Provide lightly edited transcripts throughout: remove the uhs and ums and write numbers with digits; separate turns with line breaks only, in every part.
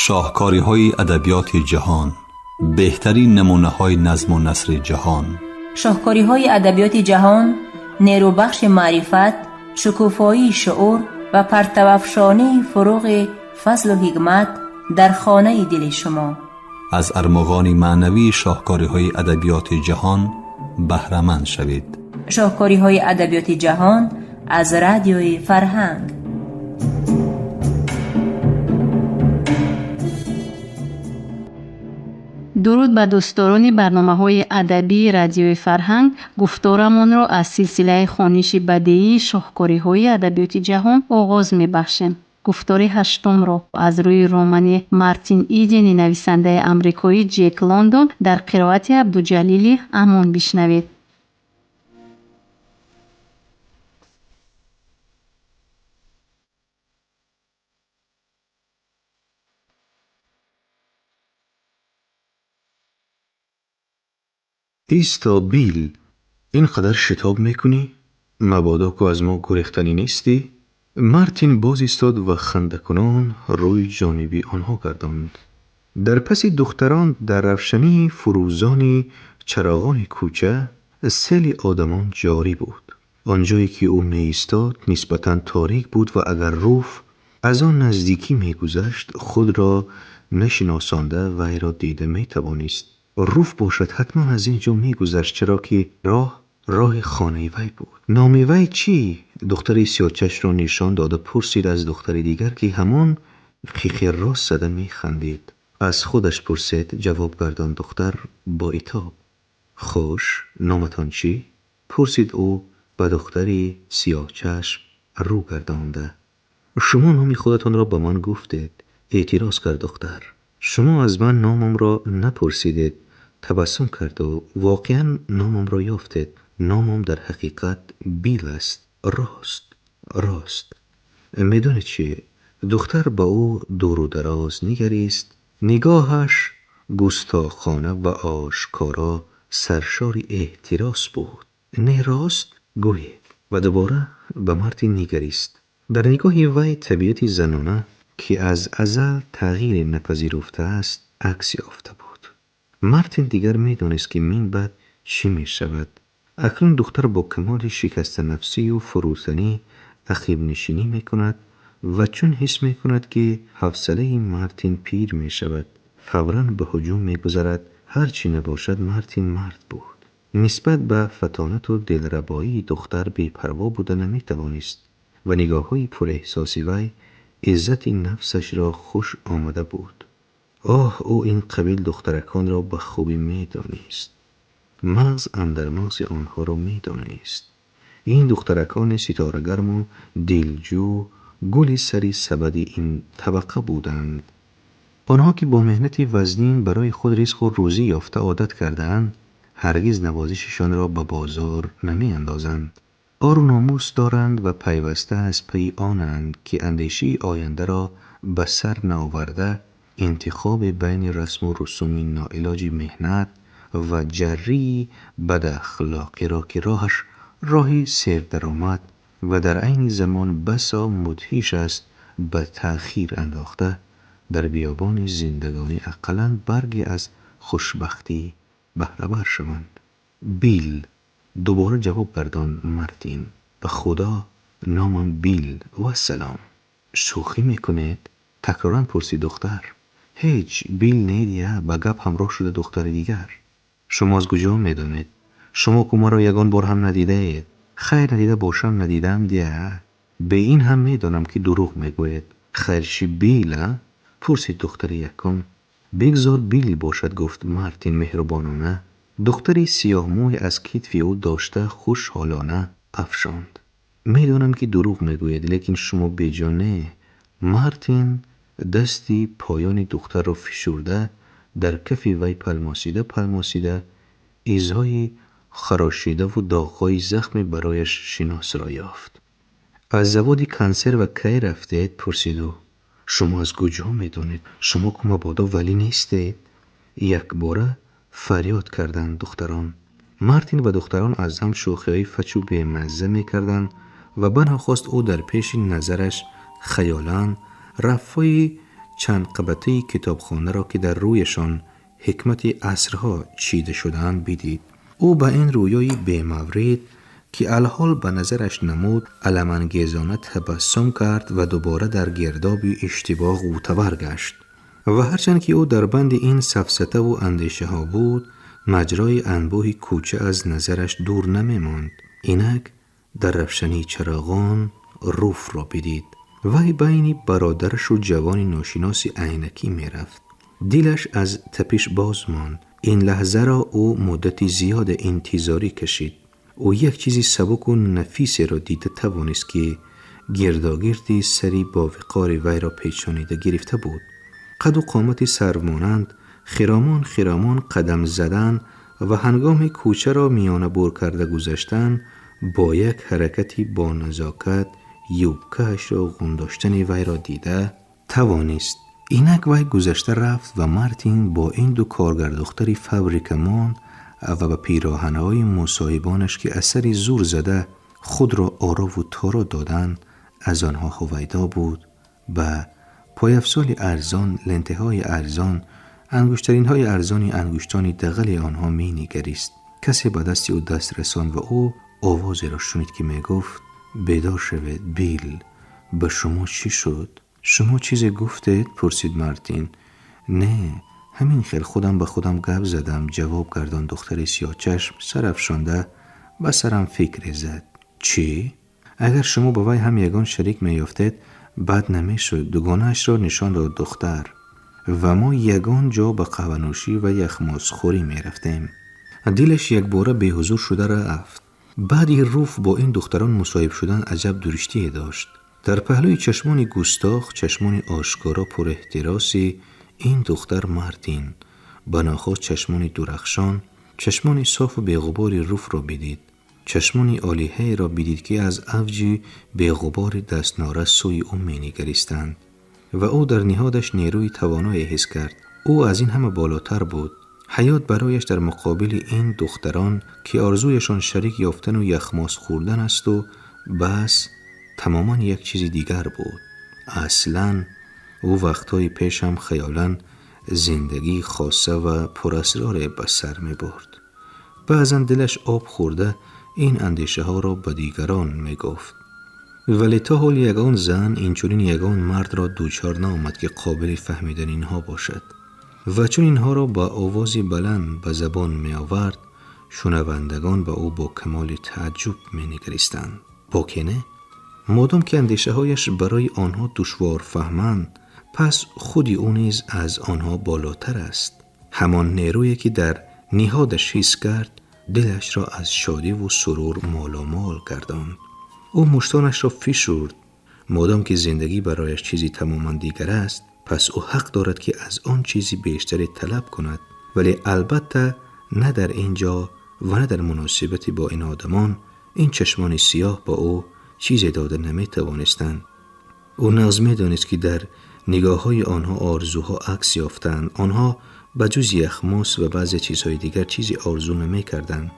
شاهکاری‌های ادبیات جهان، بهترین نمونه‌های نظم و نثر جهان.
شاهکاری‌های ادبیات جهان، نیروبخش معرفت، شکوفایی شعور و پرتوافشانی فروغ فضل و حکمت در خانه دل شما.
از ارمغان معنوی شاهکاری‌های ادبیات جهان بهره‌مند شوید.
شاهکاری‌های ادبیات جهان از رادیوی فرهنگ.
درود به دوستداران برنامه‌های ادبی رادیوی فرهنگ. گفتارمان را از سلسله خوانش بدیعی شاهکاری‌های ادبیات جهان آغاز می‌بخشیم. گفتار هشتم را از روی رمان مارتین ایدن نویسنده آمریکایی جک لندن در قرائت عبدالجلیل امان بشنوید.
ایستا بیل، اینقدر شتاب میکنی؟ مبادا که از ما گریختنی نیستی؟ مارتین باز ایستاد و خنده کنان روی جانبی آنها گرداند. در پس دختران در روشنی فروزانی چراغان کوچه سیل آدمان جاری بود. آنجایی که او می ایستاد نسبتاً تاریک بود و اگر روف از آن نزدیکی می گذشت خود را نشناسانده وی را دیده می توانست. روف باشد حتما از اینجا می گذشت، چرا که راه خانه وی بود. نام وی چی؟ دختر سیاه‌چش را نشان داده پرسید از دختر دیگر که همان خیخ راست زده می خندید. از خودش پرسید، جواب گردان دختر با عتاب. خوش، نامتان چی؟ پرسید او به دختری سیاه‌چشم رو گردانده. شما نام خودتان را به من گفتید، اعتراض کرد دختر. شما از من نامم را نپرسیدید. تبسم کرد و واقعا نامم را یافتید. نامم در حقیقت بیل است. راست. میدونید چی؟ دختر با او دور و دراز نگریست. نگاهش گستاخانه و آشکارا سرشار احتراس بود. نه راست گویی. و دوباره به مارتین نگریست. در نگاه وی طبیعت زنانه که از ازل تغییر نپذیرفته است عکس یافته بود. مارتین دیگر میدانست که من بعد چی می شود. اکنون دختر با کمال شکست نفسی و فروتنی عقب نشینی می کند و چون حس می کند که حوصله مارتین پیر می شود فوراً به هجوم می گذرد. هرچی نباشد مارتین مرد بود. نسبت به فطانت و دلربایی دختر بی‌پروا بودن نمی توانست و نگاه های پر احساسی وی عزت نفسش را خوش آمده بود. او این قبیل دخترکان را به خوبی می دانست. مغز اندر مغز آنها را می دانست. این دخترکان ستاره گرم و دلجو گل سری سبد این طبقه بودند. آنها که با مهنت وزنین برای خود رزق و روزی یافته عادت کردند هرگز نوازششان را به بازار نمی اندازند. آر و ناموس دارند و پیوسته از پی آنند که اندیشه آینده را به سر نآورده انتخاب بین رسم و رسوم ناعلاج مهنت و جری بد اخلاقی را که راهش راهی سیر درآمد و در عین زمان بسا مدهش است به تأخیر انداخته در بیابان زندگانی اقلاً برگی از خوشبختی بهره بر شوند. بیل، دوباره جواب گردان مارتین. به خدا نامم بیل و سلام. شوخی میکنید؟ تکراراً پرسید دختر. هیچ، بیل نیدیه. به گپ همراه شده دختر دیگر. شما از کجا میدانید؟ شما که ما را یگان بار هم ندیده اید. خیر ندیده باشم ندیدم دیه. به این هم میدانم که دروغ میگوید. خیرشی بیل؟ پرسید دختر یکم. بگذار بیل باشد گفت مارتین مهربانانه. دختری سیاه موی از کتف او داشته خوشحالانه افشاند. میدانم که دروغ میگوید لیکن شما بیجانه. مارتین دستی پایان دختر را فشرده در کف وی پلماسیده ایزهای خراشیده و داغهای زخم برایش شناس را یافت. از زواد کنسر و کی رفتید؟ پرسید او. شما از کجا میدانید؟ شما که مبادا ولی نیستید؟ یک باره فریاد کردند دختران. مارتین و دختران از هم شوخی‌های فچ و بی‌مزه می‌کردند و بناخواست او در پیش نظرش خیالاً رفای چند قبطه کتابخانه را که در رویشان حکمت عصرها چیده شدند بدید. او به این رویای بی‌مورد که الحال به نظرش نمود علم‌انگیزانه تبسم کرد و دوباره در گرداب اشتباه غوطه‌ور گشت. و هرچند که او در بند این سفسطه و اندیشه ها بود، مجرای انبوه کوچه از نظرش دور نمی ماند. اینک در روشنی چراغان روف را بدید. وی بین برادرش و جوانی ناشناسی عینکی می رفت. دلش از تپش باز ماند. این لحظه را او مدتی زیاد انتظاری کشید. او یک چیزی سبک و نفیسی را دیده توانست که گرداگردی سری با وقار وی را پیچانیده گرفته بود. قد و قامت سرومانند خرامان قدم زدن و هنگام کوچه را میانه بر کرده گذشتن با یک حرکتی با نزاکت یوبکه‌اش را غنداشتن وی را دیده توانست. اینک وی گذشته رفت و مارتین با این دو کارگر دختری فبریکمان و به پیراهن‌های مصاحبانش که اثری زور زده خود را آرا و تارا دادن از آنها هویدا بود. به پایافسال ارزان، لنته‌های ارزان، انگشترین‌های ارزانی انگشتانی دغل آنها می نگریست. کسی به دستی او دست رساند و او آوازی را شنید که می گفت بیدار شوید بیل، به شما چی شد؟ شما چیزی گفتید؟ پرسید مارتین. نه، همین خیل خودم به خودم گپ زدم، جواب گردان دختر سیاه چشم سرافشانده به سرم فکر زد. چی؟ اگر شما با وی هم یگان شریک می یافتید بد نمی شد. دوگانه‌اش را نشان داد دختر و ما یگان جا به قهوه‌نوشی و یخماز خوری می رفتیم. دلش یک باره به حضور شده رفت. بعد روف با این دختران مصاحب شدن عجب درشتی داشت. در پهلوی چشمان گستاخ، چشمان آشکارا پر احتراسی این دختر مارتین بناخواست چشمان درخشان، چشمان صاف و بی‌غبار روف را بدید. چشمان عالیه را بدید که از اوج بی‌غبار دستنارس سوی او می نگریستند و او در نهادش نیروی توانایی حس کرد. او از این همه بالاتر بود. حیات برایش در مقابل این دختران که آرزویشان شریک یافتن و یخماز خوردن است و بس تماما یک چیز دیگر بود. اصلاً او وقتهای پیش هم خیالاً زندگی خاصه و پراسرار به سر می برد. بعضاً دلش آب خورده این اندیشه ها را به دیگران می گفت. ولی تا حال یگان زن اینچنین یگان مرد را دوچار نآمد که قابل فهمیدن اینها باشد و چون اینها را با آوازی بلند به زبان می آورد شنوندگان به او با کمال تعجب می نگریستند. باکنه مادام که اندیشه هایش برای آنها دشوار فهمند پس خودی او نیز از آنها بالاتر است. همان نیرویی که در نهادش حس کرد دلش را از شادی و سرور مالامال گرداند. او مشتانش را فشرد. مادام که زندگی برایش چیزی تماما دیگر است پس او حق دارد که از آن چیزی بیشتری طلب کند، ولی البته نه در اینجا و نه در مناسبت با این آدمان. این چشمان سیاه با او چیزی داده نمی توانستند. او نغز می دانست که در نگاه های آنها آرزوها عکس یافتند. آنها بجز یخماس و بعضی چیزهای دیگر چیزی آرزو نمی کردند.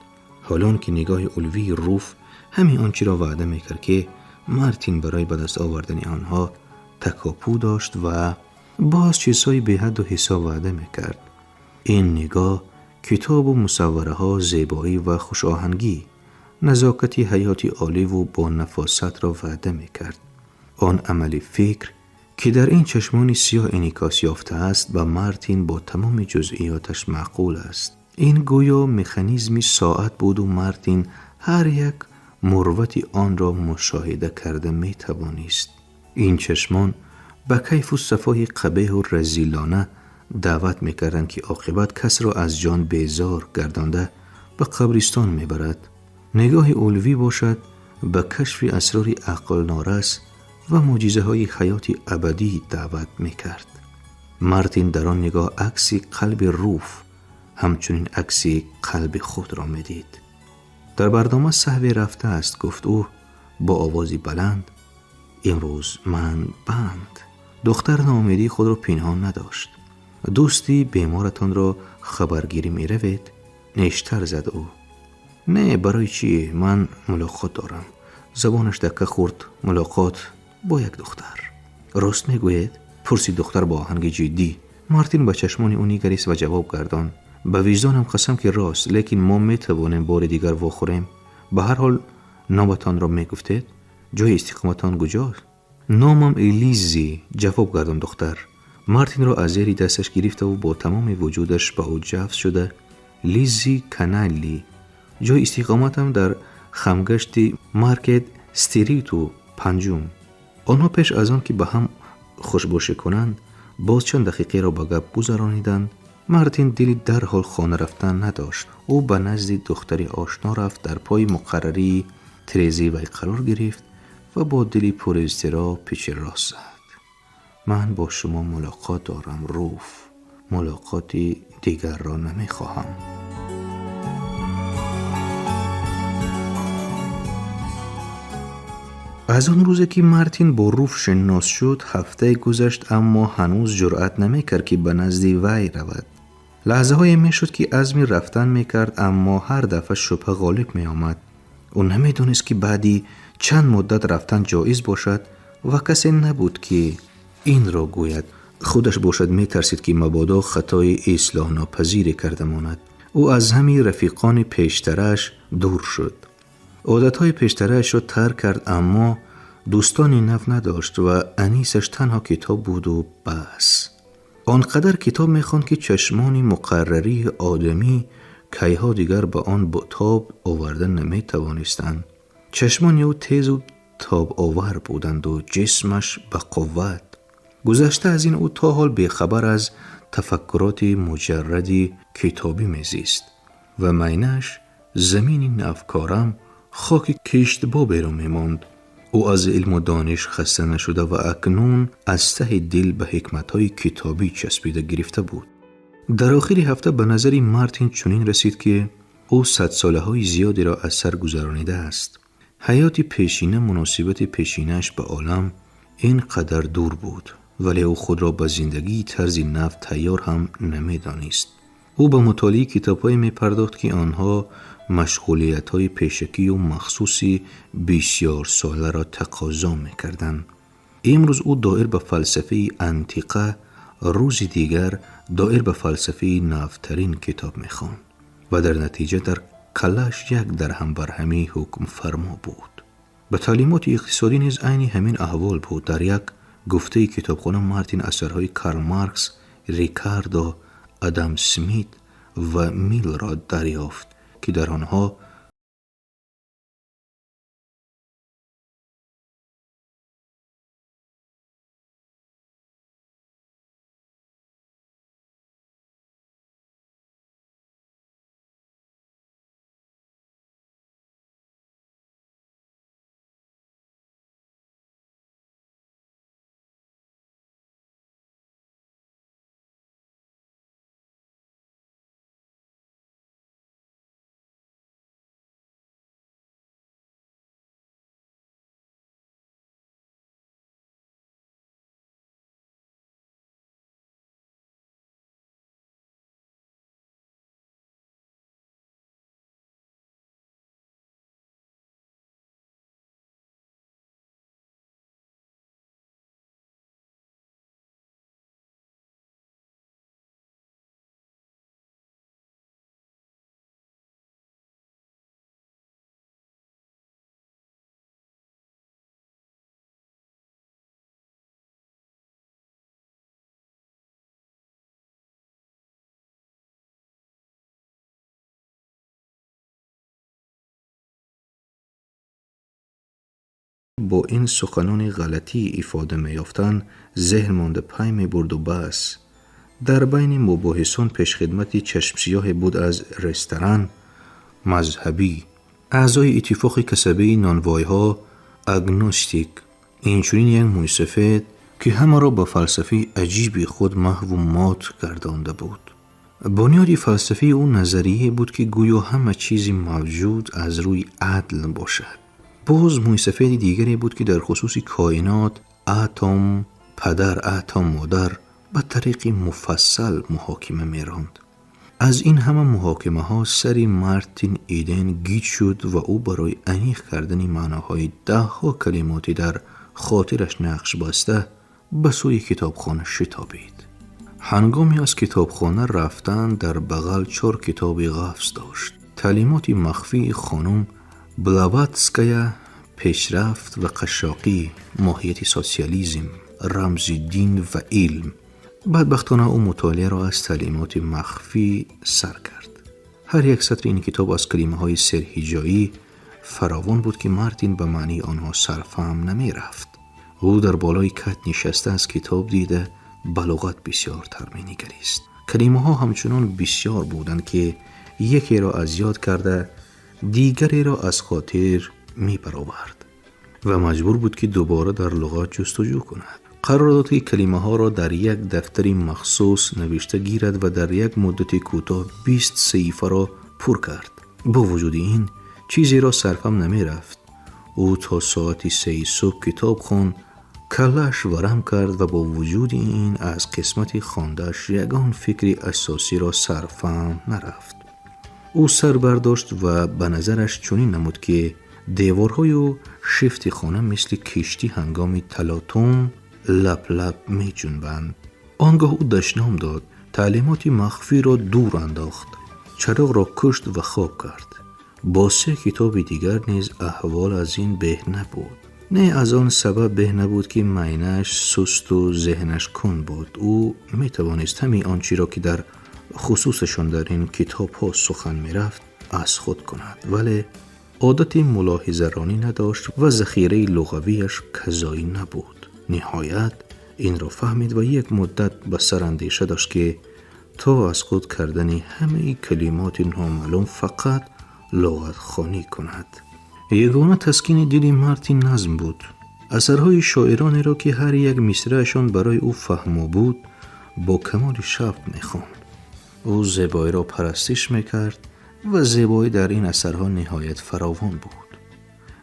حالان که نگاه الوی روف همین آنچه را وعده می کرد که مارتین برای به دست آوردن آنها تکاپو داشت و باز چیزهای به حد و حساب وعده می کرد. این نگاه کتاب و مصوره ها، زیبایی و خوش آهنگی، نزاکتی حیاتی عالی و با نفاست را وعده می کرد. آن عملی فکر که در این چشمان سیاه انعکاس یافته است به مارتین با تمام جزئیاتش معقول است. این گویا مکانیزمی ساعت بود و مارتین هر یک مروتی آن را مشاهده کرده می توانست. این چشمان به کیف و صفای قبیح و رذیلانه دعوت می کردند که عاقبت کس را از جان بیزار گردانده به قبرستان می برد. نگاه اولوی باشد به کشف اسرار عقل نارس و معجزه های حیات ابدی دعوت می کرد. مارتین در آن نگاه عکسی قلب روف همچنین عکسی قلب خود را می دید. در برنامه صحوی رفته است، گفت او با آوازی بلند. امروز من بند. دختر ناامیدی خود را پنهان نداشت. دوستی بیمارتان را خبرگیری می روید؟ نیشتر زد او. نه، برای چی؟ من ملاقات دارم. زبانش دکه خورد. ملاقات با یک دختر. راست می گوید؟ پرسید دختر با آهنگ جدی. مارتین با چشمان او نگریست و جواب گرداند: به وجدانم قسم که راست، لیکن ما میتوانیم بار دیگر واخوریم. به هر حال نامتان را میگفتید؟ جای استقامتان کجاست؟ نامم لیزی، جواب گرداند دختر. مارتین را از زیر دستش گرفت و با تمام وجودش به او جذب شده: لیزی کانالی، جای استقامتم در خمگشت مارکت استریت و پنجم. آنها پیش از آن که به هم خوشبوشی کنند باز چند دقیقه را به گپ گذرانیدند. مارتین دلی در حال خانه رفتن نداشت. او به نزد دختری آشنا رفت، در پای مقرری تریزی وی قرار گرفت و با دلی پر اضطراب پیچ راست زد: من با شما ملاقات دارم روف، ملاقاتی دیگر را نمیخواهم. از آن روزی که مارتین با روف شناس شد هفته گذشت، اما هنوز جرأت نمیکرد که به نزد وی رود. لحظه های میشد که عزم رفتن میکرد، اما هر دفعه شبهه غالب می آمد. او نمیدونست که بعدی چند مدت رفتن جایز باشد و کسی نبود که این را گوید. خودش باشد میترسید که مبادا خطای اصلاح ناپذیری کرده ماند. او از همه رفیقان پیشترش دور شد. عادتهای پیشترش را ترک کرد، اما دوستانی نو نداشت و انیسش تنها کتاب بود و بس. آنقدر کتاب میخواند که چشمان مقرری آدمی کیها دیگر به آن تاب آوردن نمیتوانستند. چشمان او تیز و تاب آور بودند و جسمش به قوت. گذشته از این او تا حال بیخبر از تفکرات مجردی کتابی میزیست و مینش زمین افکارم خاک کشتبابی را میماند. او از علم و دانش خسته نشده و اکنون از ته دل به حکمتهای کتابی چسبیده گرفته بود. در آخر هفته به نظر مارتین چنین رسید که او 100 ساله های زیادی را از سر گذرانیده است. حیات پیشینه مناسبت پیشینش به عالم اینقدر دور بود، ولی او خود را به زندگی طرز نو تیار هم نمیدانست. او به مطالعه کتاب‌هایی می‌پرداخت که آنها مشغولیت‌های پیشکی و مخصوصی بسیار ساله را تقاضا می‌کردند. امروز او دایر به فلسفه انتیقه، روز دیگر دایر به فلسفه نوترین کتاب می‌خواند و در نتیجه در کلش یک درهم برهمی حکم فرما بود. به تعلیمات اقتصادی نیز عین همین احوال بود. در یک گفته کتابخانه مارتین اثرهای کارل مارکس، ریکاردو، آدم سمیت و میل را دریافت که در آنها با این سخنان غلطی افاده میافتند ذهن مانده پای می برد و بس. در بین مباحثان پیشخدمتی چشم سیاه بود از رستوران مذهبی، اعضای اتفاق کسبه نانوایی ها، اگنوستیک، اینچنین یک موی سفید که همه را با فلسفه عجیبی خود محو و مات گردانده بود. بنیاد فلسفه او نظریه بود که گویا همه چیزی موجود از روی عدل باشد. باز موی سفید دیگری بود که در خصوص کائنات، اتم پدر اتم مادر به طریق مفصل محاکمه می‌راند. از این همه محاکمه ها سری مارتین ایدن گیج شد و او برای انیق کردن معناهای 10 کلماتی در خاطرش نقش بسته به سوی کتابخانه شتابید. هنگامی از کتابخانه رفتن در بغل 4 کتاب غفص داشت. تعلیمات مخفی خانم بلاواتسکایا، پیشرفت و قشاقی، ماهیت سوسیالیسم، رمز دین و علم. بدبختانه او مطالعه را از تعلیمات مخفی سر کرد. هر یک سطر این کتاب از کلمه های سرهیجایی فراوان بود که مارتین به معنی آنها سرفهم نمی رفت. او در بالای کت نشسته از کتاب دیده بلاغت بسیار تر می نگریست. کلمه ها همچنان بسیار بودند که یکی را از یاد کرده دیگری را از خاطر می برآورد و مجبور بود که دوباره در لغات جستجو کند. قرار داد که کلمه ها را در یک دفتر مخصوص نوشته گیرد و در یک مدت کوتاه 20 صحیفه را پر کرد. با وجود این چیزی را سرفهم نمی رفت. او تا ساعت 3 صبح کتاب خوند، کلش ورم کرد و با وجود این از قسمت خوانده‌اش یگان فکری اساسی را سرفهم نرفت. او سر برداشت و به نظرش چنین نمود که دیوارهای و شفت خانه مثل کشتی هنگام تلاطم لپ لپ می جنبند. آنگاه او دشنام داد، تعلیمات مخفی را دور انداخت، چراغ را کشت و خواب کرد. با 3 کتاب دیگر نیز احوال از این به نبود. نه از آن سبب به نبود که معینه‌اش سست و ذهنش کند بود. او می توانست همین آنچه را که در خصوصشان در این کتاب ها سخن می رفت از خود کند، ولی عادت ملاحظه رانی نداشت و ذخیره لغویش کذایی نبود. نهایت این را فهمید و یک مدت به سر اندیشه داشت که تا از خود کردن همه کلمات نامعلوم فقط لغت خوانی کند. یگانه تسکین دل مارتین نظم بود. اثرهای شاعرانی را که هر یک مصرعشان برای او فهمو بود با کمال شوق می‌خواند. او زیبایی را پرستش میکرد و زیبایی در این اثرها نهایت فراوان بود.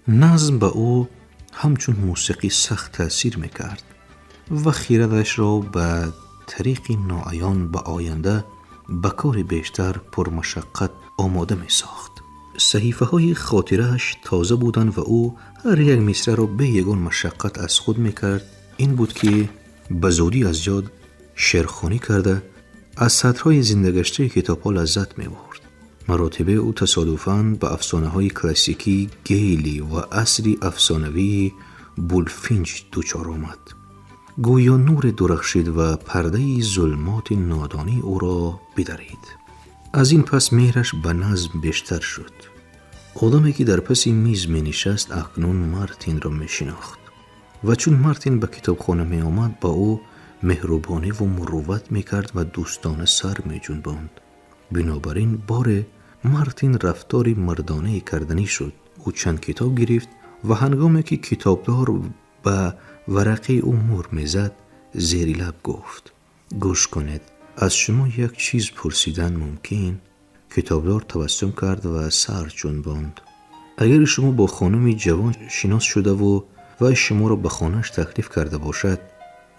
نظم به او همچون موسیقی سخت تأثیر میکرد و خیرتش را به طریقی ناعیان به آینده به کار بیشتر پرمشقت آماده میساخت. صحیفه های خاطرهش تازه بودند و او هر یک مصرع را به یگان مشقت از خود میکرد. این بود که به زودی از یاد شعرخوانی کرده از سطرهای زندگشته کتاب ها لذت میبرد. مراتبه او تصادفاً به افسانه های کلاسیکی گیلی و عصری افسانوی بولفینچ دچار آمد. گویا نور درخشید و پرده ظلمات نادانی او را بدرید. از این پس مهرش به نظم بیشتر شد. آدمی که در پس میز می نشست اکنون مارتین را می شناخت و چون مارتین به کتابخانه می آمد با او مهربانی و مروت می کرد و دوستانه سر می جنباند. بنابراین بار مارتین رفتاری مردانه کردنی شد. او چند کتاب گرفت و هنگامی که کتابدار به ورقه او مهر می زد زیر لب گفت: گوش کنید، از شما یک چیز پرسیدن ممکن؟ کتابدار تبسم کرد و سر جنباند. اگر شما با خانمی جوان شناس شده و شما را به خانه‌اش تکلیف کرده باشد،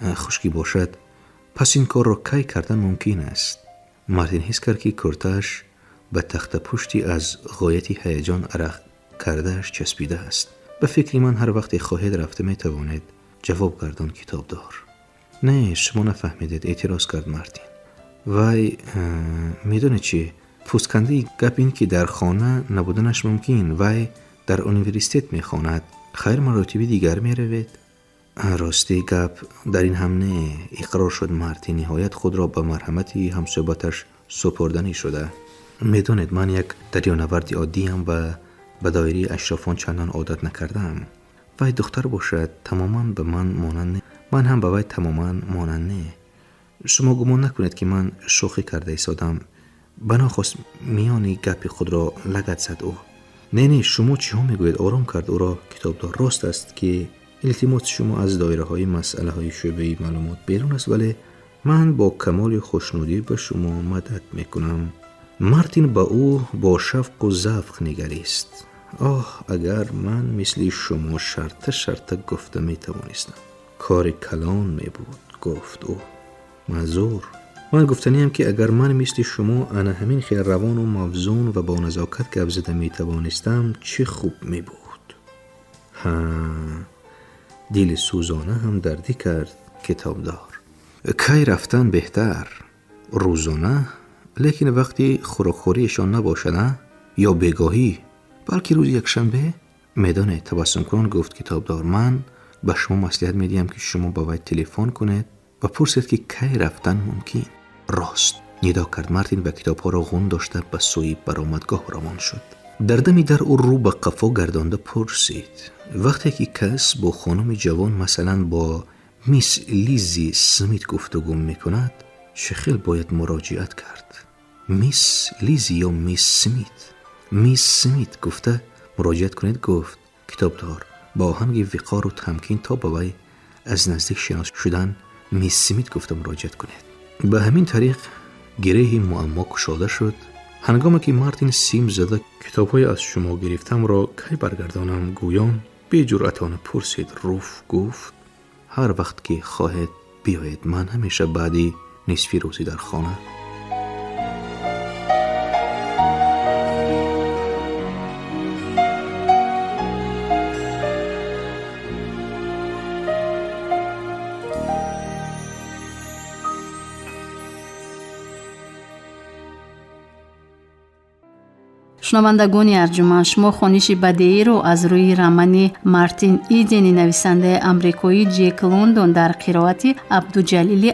خشکی باشد، پس این کار را کی کردن ممکن است؟ مارتین حس کرد که کرتش به تخت پشتی از غایت هیجان عرق کردهش چسبیده است. به فکر من هر وقت خواهید رفته می توانید، جواب گردان کتابدار. نه، شما نفهمیدید، اعتراض کرد مارتین. وای میدونه چی؟ پوسکنده گپ این که در خانه نبودنش ممکن، وای در اونیورسیتت میخواند، خیر مراتبی دیگر میروید. راستی گپ در این هم نه، اقرار شد مارتین. نهایت خود را به مرحمتی همصحبتش سپردنی شده. میدونید من یک دریانورد عادیم و به دایره اشرافان چندان عادت نکردم. وای دختر باشد تماما به من مانند، من هم به وای تماما مانند نه. شما گمان نکنید که من شوخی کرده ایستادم. بناخواست میانی گپ خود را لگد زد او. نه شما چی ها میگوید؟ آرام کرد او را کتابدار. راست است که التماس شما از دایره های مسئله های شعبه معلومات بیرون است، ولی من با کمال خوشنودی به شما مدد میکنم. مارتین با او با شفق و ذوق نگریست. آه اگر من مثل شما شرط گفته میتوانستم، کار کلان میبود. گفت او معذور، من گفتنیم که اگر من مثل شما انا همین خیلی روان و موزون و با نزاکت گپ زده میتوانستم چه خوب میبود. دل سوزانه هم دردی کرد کتابدار. کی رفتن بهتر؟ روزانه، لیکن وقتی خوراکخوریشان نباشه نه؟ یا بگاهی؟ بلکه روز یک شنبه؟ میدانه تبسم کنان گفت کتابدار من به شما مصلحت میدیم که شما با وی تلفن کنید و پرسید که کی رفتن ممکن. راست ندا کرد. مارتین و کتابها را غون داشته به سوی برآمدگاه روان شد. در دمی در او رو به قفا گردانده پرسید وقتی که کس با خانم جوان مثلا با میس لیزی سمیت گفتگو میکند چه خیلی باید مراجعت کرد؟ میس لیزی یا میس سمیت؟ میس سمیت گفته مراجعت کنید. گفت کتابدار با آهنگ وقار و تمکین تا به وی از نزدیک شناس شدن میس سمیت گفته مراجعت کنید. به همین طریق گره معما گشاده شد. هنگامی که مارتین سیم زده کتاب‌های از شما گرفتم را کی برگردانم گویان بی جرأتانه پرسید. روف گفت هر وقت که خواهید بیایید. من همیشه بعدی نصف روزی در خانه.
شنوندگان ارجمند، شما خوانش بدیعی رو از روی رمان مارتین ایدن نویسنده آمریکایی جک لندن در قرائت عبدالجلیل